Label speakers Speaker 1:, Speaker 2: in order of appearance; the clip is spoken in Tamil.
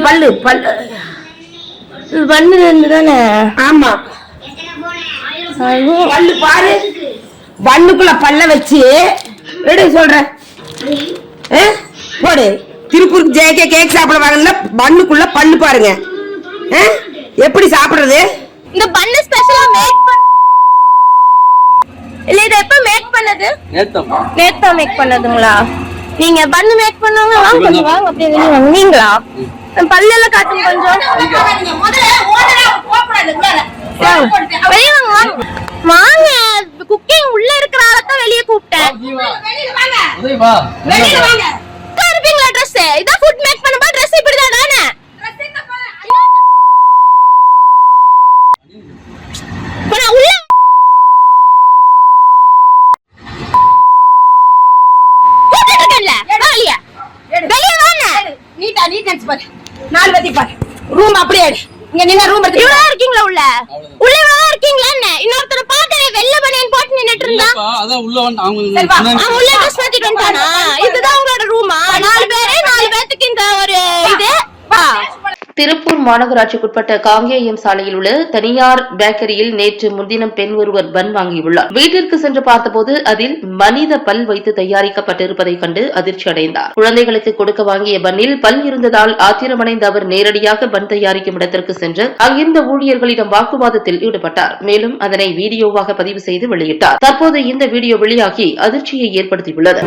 Speaker 1: பல்லு பல்லு பல்லு தானே? ஆமா பல்லு பாரு, பண்ணுக்குள்ள பல்ல வச்சு எடு சொல்றேன். போடு. திருப்பூருக்கு ஜேகே கேக் சாப்பிட வாங்கல, பண்ணுக்குள்ள பல்லு பாருங்க. எப்படி சாப்பிடுறது?
Speaker 2: இந்த பண்ணு ஸ்பெஷலா மேக் பண்ண இல்ல, இத எப்ப மேக் பண்ணது? நேத்தா மேக் பண்ணதுங்களா? நீங்க பண்ணு மேக் பண்ணவங்க வாங்க கொஞ்சம் வாங்க, அப்படியே வெளிய வாங்க. நீங்களா? பல்லெல்லாம் காட்டுங்க கொஞ்சம். வெளிய வாங்க வாங்க வாங்க. குக்கிங் உள்ள இருக்கிற ஆளத்தான் வெளிய கூப்பிட்டேன். இருப்பீங்களா ட்ரெஸ்? இதான் ஃபுட் மேக் பண்ணும்போது ட்ரெஸ் இப்படிதான் தானே? உள்ள
Speaker 1: நாலு பத்தி பாரு. ரூம் அப்படியே இங்க நின்னா ரூம் எடுத்து
Speaker 2: இவ்வளவு இருக்கீங்களா? உள்ள உள்ள இவ்வளவு இருக்கீங்களா? என்ன இன்னொருத்தர பாக்கறே வெள்ள பனியன் போட்டு நின்னுட்டு இருந்தா.
Speaker 3: அதான் உள்ள வந்து அவங்க
Speaker 2: உள்ள ட்ரெஸ் மாத்திட்டு வந்தானா? இதுதான் உங்களோட ரூமா? 4 பேத்துக்கு இந்த ஒரு இது.
Speaker 4: திருப்பூர் மாநகராட்சிக்குட்பட்ட காங்கேயம் சாலையில் உள்ள தனியார் பேக்கரியில் நேற்று முன்தினம் பெண் ஒருவர் பன் வாங்கியுள்ளார். வீட்டிற்கு சென்று பார்த்தபோது அதில் மனித பல் வைத்து தயாரிக்கப்பட்டிருப்பதை கண்டு அதிர்ச்சி அடைந்தார். குழந்தைகளுக்கு கொடுக்க வாங்கிய பன்னில் பல் இருந்ததால் ஆத்திரமடைந்த அவர் நேரடியாக பன் தயாரிக்கும் இடத்திற்கு சென்று அங்கிருந்த ஊழியர்களிடம் வாக்குவாதத்தில் ஈடுபட்டார். மேலும் அதனை வீடியோவாக பதிவு செய்து வெளியிட்டார். தற்போது இந்த வீடியோ வெளியாகி அதிர்ச்சியை ஏற்படுத்தியுள்ளது.